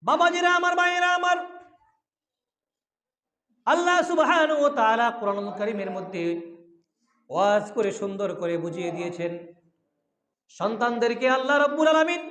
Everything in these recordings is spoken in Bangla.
বাবাজিরা আমার, ভাইয়েরা আমার, আল্লাহ সুবহানাহু ওয়া তাআলা কোরআনুল কারীমের মধ্যে ওয়াজ করে সুন্দর করে বুঝিয়ে দিয়েছেন। সন্তানদেরকে আল্লাহ রাব্বুল আলামিন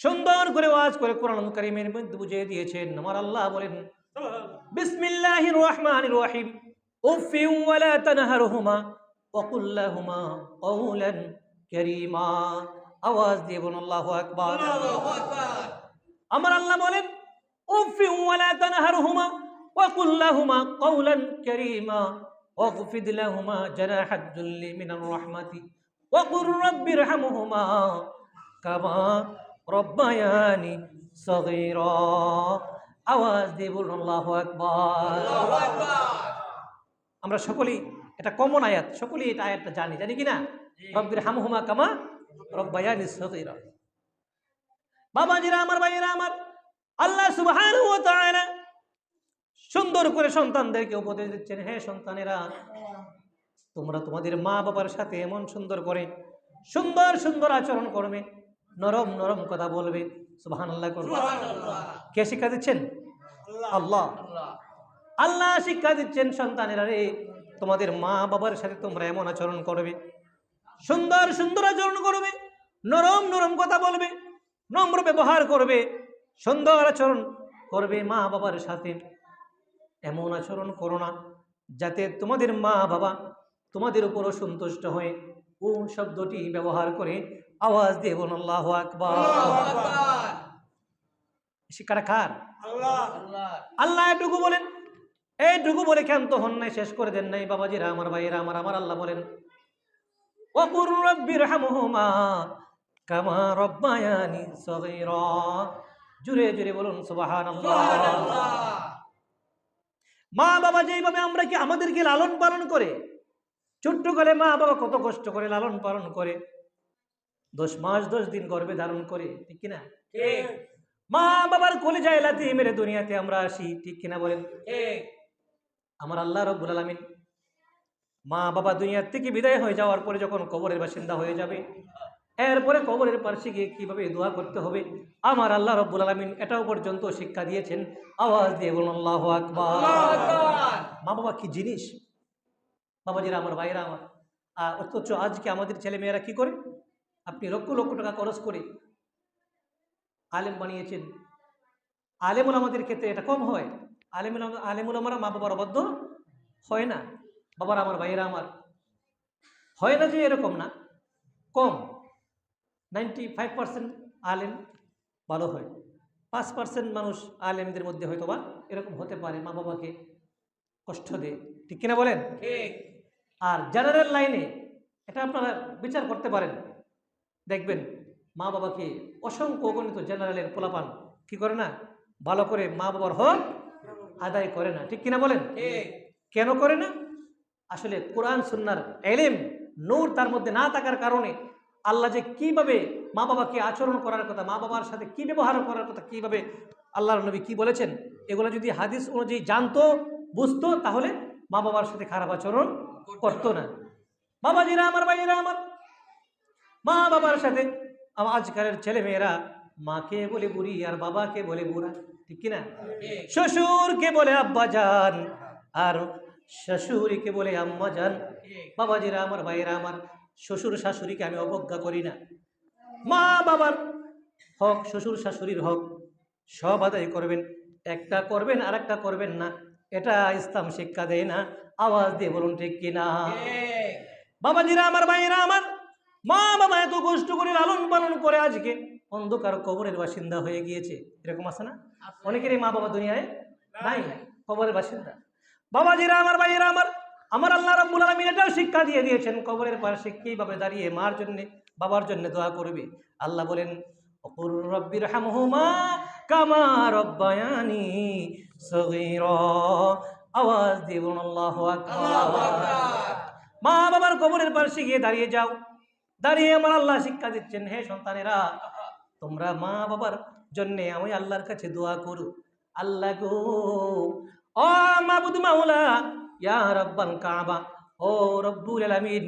সুন্দর করে ওয়াজ করে কোরআনুল কারীমের মধ্যে বুঝিয়ে দিয়েছেন। আমার আল্লাহ বলেন, বিসমিল্লাহির রহমানির রহিম, উফিন ওয়া লা তানহারহুমা ওয়া কুল লাহুমা কওলান কারীমা। আওয়াজ দিয়ে বলুন আল্লাহু আকবার। আল্লাহু আকবার। আমার আল্লাহ বলেন, উফিন ওয়া লা তানহারহুমা ওয়া কুল লাহুমা কওলান কারীমা ওয়াগফিদ লাহুমা জানাহাদ যুল্লি মিনার রাহমাতি ওয়া কুর রাব্বিরহামহুমা কামা রব্বায়ানি সগীরা। আওয়াজ দিয়ে বলুন আল্লাহু আকবার। আল্লাহু আকবার। আমরা সকলেই এটা কমন আয়াত, সকলেই এটা আয়াতটা জানি কিনা? রব্বিরহামহুমা কামা রব্বায়ানি সগীরা। বাবাজিরা আমার, ভাইয়েরা আমার, আল্লাহ সুবহানাহু ওয়া তাআলা সুন্দর করে সন্তানদেরকে উপদেশ দিচ্ছেন, হে সন্তানেরা, তোমরা তোমাদের মা বাবার সাথে এমন সুন্দর করে সুন্দর সুন্দর আচরণ করবে, নরম নরম কথা বলবে। সুবহানাল্লাহ করবে। কে শিক্ষা দিচ্ছেন? আল্লাহ। আল্লাহ শিক্ষা দিচ্ছেন, সন্তানেরা রে, তোমাদের মা বাবার সাথে তোমরা এমন আচরণ করবে, সুন্দর সুন্দর আচরণ করবে, নরম নরম কথা বলবে, নম্র ব্যবহার করবে, সুন্দর আচরণ করবে মা বাবার সাথে। এমন আচরণ করো না যাতে তোমাদের মা বাবা তোমাদের উপর অসন্তুষ্ট হয়ে ও শব্দটি ব্যবহার করে। আওয়াজ দিয়ে বলুন আল্লাহু আকবার। শিক্ষাটা কার? আল্লাহ এটুকু বলেন, এইটুকু বলে ক্ষান্ত হন নাই, শেষ করে দেন নাই। বাবাজিরা আমার, ভাইয়েরা আমার, আমার আল্লাহ বলেন, ওয়া কুর রাব্বিরহামহুমা কামা রব্বায়ানি সগীরা। জুড়ে জুড়ে বলুন সুবহানাল্লাহ। মা বাবা যেইভাবে আমরা কি আমাদেরকে লালন পালন করে, ছোট্টকালে মা বাবা কত কষ্ট করে লালন পালন করে, 10 মাস 10 দিন গর্ভে ধারণ করে, ঠিক কিনা? ঠিক। মা বাবার কলিজায় লাথি মেরে দুনিয়াতে আমরা আসি, ঠিক কিনা বলেন? ঠিক। আমার আল্লাহ রাব্বুল আলামিন মা বাবা দুনিয়া থেকে বিদায় হয়ে যাওয়ার পরে যখন কবরের বাসিন্দা হয়ে যাবে, এরপরে কবরের পাশে গিয়ে কিভাবে দোয়া করতে হবে, আমার আল্লাহ রাব্বুল আলামিন এটাও পর্যন্ত শিক্ষা দিয়েছেন। আওয়াজ দিয়ে বলুন আল্লাহু আকবার। মা বাবা কি জিনিস বাবাজিরা আমার, ভাইরা আমার। অথচ আজকে আমাদের ছেলে মেয়েরা কি করে? আপনি লক্ষ লক্ষ টাকা খরচ করে আলেম বানিয়েছেন। আলেমুল আমাদের ক্ষেত্রে এটা কম হয়। আলেমুল আমরা মা বাবার অবাধ্য হয় না। বাবার আমার, ভাইয়েরা আমার, হয় না যে এরকম না, কম। 95% আলেম ভালো হয়, 5% মানুষ আলেমদের মধ্যে হয়তো বা এরকম হতে পারে, মা বাবাকে কষ্ট দেয়, ঠিক কিনা বলেন? ঠিক। আর জেনারেল লাইনে এটা আপনারা বিচার করতে পারেন, দেখবেন মা বাবাকে অসংখ্য অগণিত জেনারেলের পোলাপান কি করে না, ভালো করে মা বাবার হক আদায় করে না, ঠিক কিনা বলেন? কেন করে না? আসলে কোরআন সুন্নাহর ইলম নূর তার মধ্যে না থাকার কারণে আল্লাহ যে কিভাবে মা বাবাকে আচরণ করার কথা, মা বাবার সাথে কি ব্যবহার করার কথা, কিভাবে আল্লাহর নবী কি বলেছেন, এগুলো যদি হাদিস অনুযায়ী জানতো, বুঝতো, তাহলে মা বাবার সাথে খারাপ আচরণ করতো না। বাবাজিরা আমার, ভাইয়েরা আমার, মা বাবার সাথে আজকালের ছেলে মেয়েরা মাকে বলে বুড়ি আর বাবাকে বলে বুড়া, ঠিক কিনা? শ্বশুরকে বলে আব্বা জান আর শাশুড়িকে বলে আম্মা জান। বাবাজিরা আমার, ভাইয়েরা আমার, শ্বশুর শাশুড়িকে আমি অবজ্ঞা করি না। মা বাবার হক, শ্বশুর শাশুড়ির হক সব আদায় করবেন, একটা করবেন আর একটা করবেন না, এটা ইসলাম শিক্ষা দেয় না। আওয়াজ দিয়ে বলুন ঠিক কিনা? বাবাজিরা আমার, ভাইয়েরা আমার, মা বাবা এত কষ্ট করে লালন পালন করে আজকে অন্ধকার কবরের বাসিন্দা হয়ে গিয়েছে। এরকম আছে না? অনেকেরই মা বাবা দুনিয়ায় নাই, কবরের বাসিন্দা। বাবাজিরা আমার, ভাইয়েরা আমার, আমার আল্লাহ রাব্বুল আলামিন এটাও শিক্ষা দিয়ে দিয়েছেন, কবরের পাশে কিভাবে দাঁড়িয়ে মার জন্য বাবার জন্য দোয়া করবে। আল্লাহ বলেন, ওকুর রব্বিরহামহুমা কামা রব্বায়ানি সগীরা। আওয়াজ দিয়ে বলুন আল্লাহু আকবার। মা বাবার কবরের পাশে গিয়ে দাঁড়িয়ে যাও, দাঁড়িয়ে আমার আল্লাহ শিক্ষা দিচ্ছেন, হে সন্তানেরা, তোমরা মা বাবার জন্য আমি আল্লাহর কাছে দোয়া করো। আল্লাহ গো, ও মাবুদ মাওলা, ইয়া রাব্বাল কাবা, ও রব্বুল আলামিন,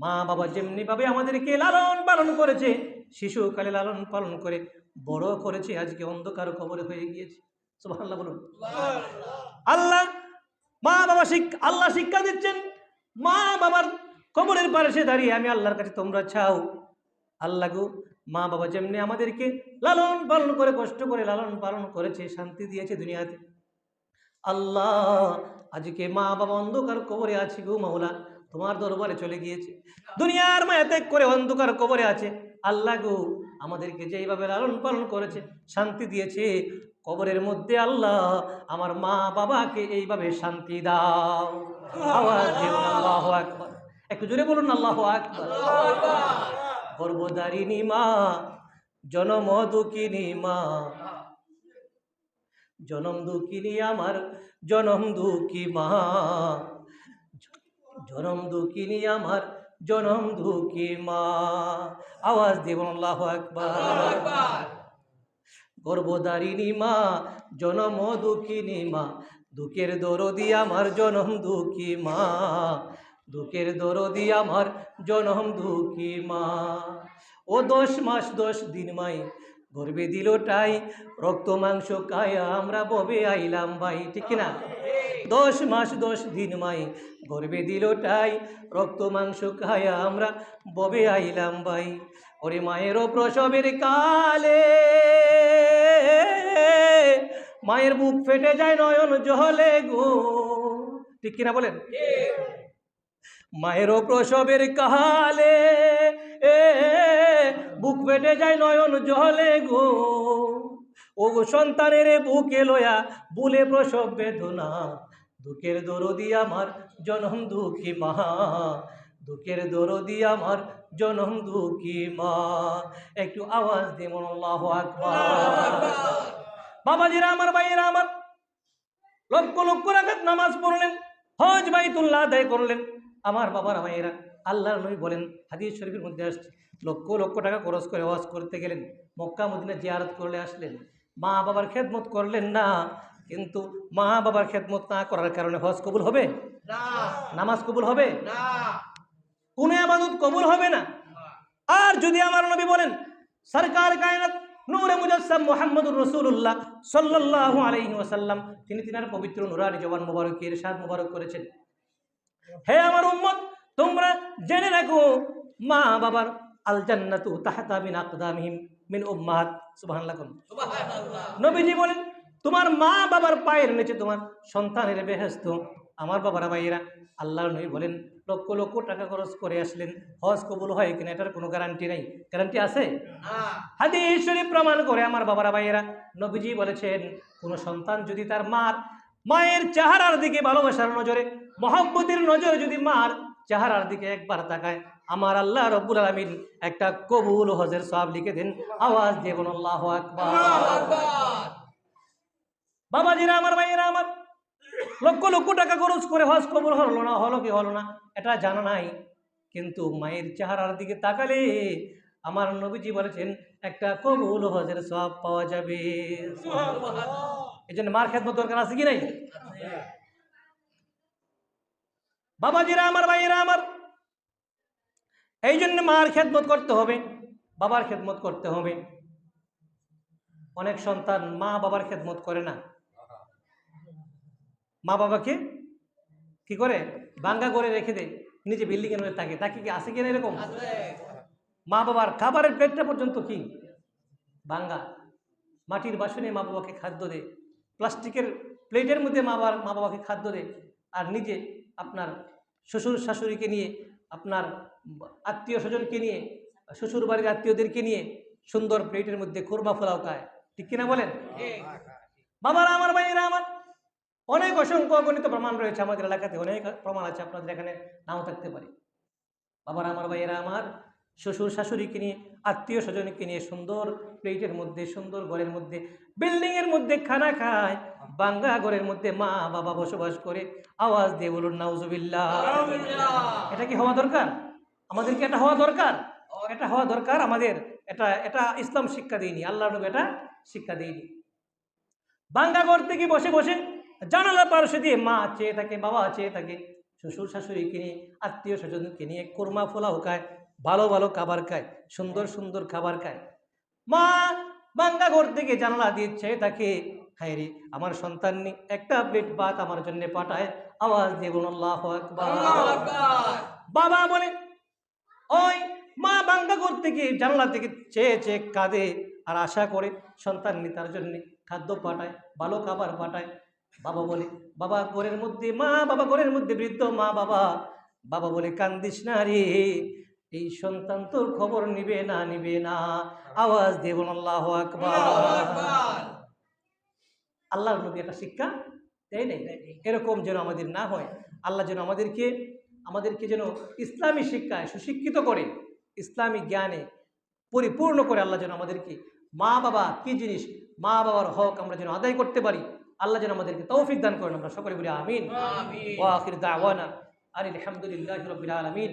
মা বাবা যেমনি ভাবে আমাদেরকে লালন পালন করেছে, শিশুকালে লালন পালন করে বড় করেছে, আজকে অন্ধকার কবরে হয়ে গিয়েছে। সুবহানাল্লাহ বলুন। আল্লাহ আল্লাহ শিক্ষা দিচ্ছেন, মা বাবার কবরের পাশে দাঁড়িয়ে আমি আল্লাহর কাছে তোমরা চাও, আল্লাহ গো, মা বাবা যেমনি আমাদেরকে লালন পালন করে, কষ্ট করে লালন পালন করেছে, শান্তি দিয়েছে দুনিয়াতে, আল্লাহ আজকে মা বাবা অন্ধকার কবরে আছে গো মাওলা, তোমার দরবারে চলে গিয়েছে, দুনিয়ার মায়া ত্যাগ করে অন্ধকার কবরে আছে। আল্লাহ গো, আমাদেরকে যেইভাবে লালন পালন করেছে, শান্তি দিয়েছে, কবরের মধ্যে আল্লাহ আমার মা বাবাকে এইভাবে শান্তি দাও। আওয়াজ দিও আল্লাহু আকবার। একটু জোরে বলুন আল্লাহু আকবার। গর্ভধারিণী মা, জনম দুঃখিনী মা, জনম দুঃখিনী আমার জনম দুঃখী মা, জনম দুঃখিনী আমার জনম দুঃখী মা। আওয়াজ দিব আল্লাহু আকবার। গর্ভধারিণী মা, জনম দুঃখিনী মা, দুঃখের দরদি আমার জনম দুঃখী মা, দুঃখের দরদি আমার জনম দুঃখী মা। ও 10 মাস 10 দিন মাই গর্বে দিল টাই, রক্ত মাংস খায়া আমরা ববে আইলাম ভাই, ঠিক কিনা? 10 মাস 10 দিন মাই গর্বে দিল টাই, রক্ত মাংস খায়া আমরা ববে আইলাম ভাই। ওরে মায়েরও প্রসবের কালে মায়ের বুক ফেটে যায় নয়ন জলে গো, ঠিক কিনা বলেন? মায়েরও প্রসবের কালে বুক ফেটে যায় নয়ন জলে গো, ও গো সন্তানের বুকে লয়া বুলে প্রসব বেদনা, দুঃখের দরদি আমার জনম দুঃখী মা, দুঃখের দরদি আমার জনম দুঃখী মা। একটু আওয়াজ দিন আল্লাহু আকবার। বাবাজিরা আমার, ভাইয়েরা আমার, লক্ষ লক্ষ রাকাত নামাজ পড়লেন, হজ বাইতুল্লাহ আদায় করলেন। আমার বাবার ভাইয়েরা, আল্লাহর নবী বলেন, হাদিস শরীফের মধ্যে আসছে, লক্ষ লক্ষ টাকা খরচ করে হজ করতে গেলেন, মক্কা মদিনা জিয়ারত করলে আসলেন, মা বাবার খেদমত করলেন না। কিন্তু মা বাবার খেদমত না করার কারণে হজ কবুল হবে না, নামাজ কবুল হবে না, কোন ইবাদত কবুল হবে না। আর যদি আমার নবী বলেন, সরকার কায়নাত নূরে মুজাসসাম মুহাম্মদুর রাসূলুল্লাহ সাল্লাল্লাহু আলাইহি ওয়াসাল্লাম, তিনি তিনার পবিত্র নুরানি জবান মুবারকে ইরশাদ মুবারক করেছেন, হে আমার উম্মত, তোমরা জেনে রাখো, মা বাবার আল জান্নাতু তাহতা মিন আকদামিহিম মিন উম্মাহাত। সুবহানাল্লাহ। সুবহানাল্লাহ। নবীজি বলেন, তোমার মা বাবার পায়ের নিচে তোমার সন্তানের বেহেশত। আমার বাবারা ভাইয়েরা, আল্লাহর নবী বলেন, লক্ষ লক্ষ টাকা খরচ করে আসলেন, হজ কবুল হয় কিনা এটার কোনো গ্যারান্টি নেই। গ্যারান্টি আছে? হাদিস শরীফ প্রমাণ করে আমার বাবারা ভাইয়েরা, নবীজি বলেছেন, কোন সন্তান যদি তার মায়ের চেহারার দিকে ভালোবাসার নজরে, মহব্বতের নজরে যদি মার চেহারার দিকে একবার তাকায়, আমার আল্লাহ রব্বুল আলামিন একটা কবুল হজের সওয়াব লিখে দেন। আওয়াজ দিয়ে বলুন আল্লাহু আকবার। বাবাজিরা আমার, ভাইয়েরা আমার, লক্ষ লক্ষ টাকা খরচ করে হজ কবুল হলো না, হলো কি হলো না এটা জানা নাই, কিন্তু মায়ের চেহারার দিকে তাকালে আমার নবীজি বলেছেন একটা কবুল হজের সওয়াব পাওয়া যাবে। এই জন্য মার খেদমত দরকার আছে কি নাই? বাবাজিরা আমার, ভাইয়েরা আমার, এই জন্য মার খেদমত করতে হবে, বাবার খেদমত করতে হবে। অনেক সন্তান মা বাবার খেদমত করে না, মা বাবাকে কি করে ভাঙ্গা করে রেখে দেয়, নিজে বিল্ডিং এর মধ্যে থাকে। তাকে কি আছে কিনা এরকম? মা বাবার খাবারের প্লেটটা পর্যন্ত কি ভাঙ্গা, মাটির বাসনে মা বাবাকে খাদ্য দেয়, প্লাস্টিকের প্লেটের মধ্যে মা বাবাকে খাদ্য দেয়, আর নিজে আপনার শ্বশুর শাশুড়িকে নিয়ে, আপনার আত্মীয় স্বজনকে নিয়ে, শ্বশুর বাড়ির আত্মীয়দেরকে নিয়ে সুন্দর প্লেটের মধ্যে খুরমা ফোলাও খায়, ঠিক কিনা বলেন? বাবারা আমার, ভাইয়েরা আমার, অনেক অসংখ্য অগণিত প্রমাণ রয়েছে আমাদের এলাকাতে, অনেক প্রমাণ আছে, আপনাদের এখানে নাও থাকতে পারে। বাবারা আমার, ভাইয়েরা আমার, শ্বশুর শাশুড়িকে নিয়ে, আত্মীয় স্বজনকে নিয়ে সুন্দর প্লেটের মধ্যে, সুন্দর ঘরের মধ্যে, বিল্ডিং এর মধ্যে খানা খায়, বাঙ্গা ঘরের মধ্যে মা বাবা বসবাস করে। আওয়াজ দিয়ে বলুন নাউজুবিল্লাহ। এটা কি হওয়া দরকার? আমাদের কি এটা হওয়া দরকার? এটা হওয়া দরকার আমাদের। এটা ইসলাম শিক্ষা দেয়নি, আল্লাহ নবী এটা শিক্ষা দেয়নি। বাঙ্গা ঘর থেকে বসে বসে জানালা পার্শ্বে দিয়ে মা চেয়ে থাকে, বাবা চেয়ে থাকে, শ্বশুর শাশুড়িকে নিয়ে, আত্মীয় স্বজনকে নিয়ে কোরমা ফোলাও খায়, ভালো ভালো খাবার খায়, সুন্দর সুন্দর খাবার খায়। মা ভাঙ্গা ঘর থেকে জানালা দিয়ে চেয়ে থাকে, হায় রে আমার সন্তান একটা প্লেট ভাত আমার জন্য পাঠায়, আওয়াজ দিয়ে বলুন আল্লাহু আকবার। বাবা বলে, ওই মা ভাঙ্গা ঘর থেকে জানালা থেকে চেয়ে চেয়ে কাঁদে আর আশা করে সন্তান তার জন্য খাদ্য পাঠায়, ভালো খাবার পাঠায়। বাবা বলে, বাবা ঘরের মধ্যে মা বাবা ঘরের মধ্যে বৃদ্ধ মা বাবা, বাবা বলে কান্দিস না রে, এই সন্তান তোর খবর নিবে না, নিবে না। আওয়াজ দিয়ে বলুন আল্লাহু আকবার। আল্লাহর নবী একটা শিক্ষা দেয় নাই, এরকম যেন আমাদের না হয়। আল্লাহ যেন আমাদেরকে যেন ইসলামী শিক্ষায় সুশিক্ষিত করে, ইসলামী জ্ঞানে পরিপূর্ণ করে। আল্লাহ যেন আমাদেরকে মা বাবা কি জিনিস, মা বাবার হক আমরা যেন আদায় করতে পারি। আল্লাহ যেন আমাদেরকে তৌফিক দান করেন। আমরা সকলে বলি আমিন। ওয়া আখির দাওয়ানা আলহামদুলিল্লাহি রাব্বিল আলামিন।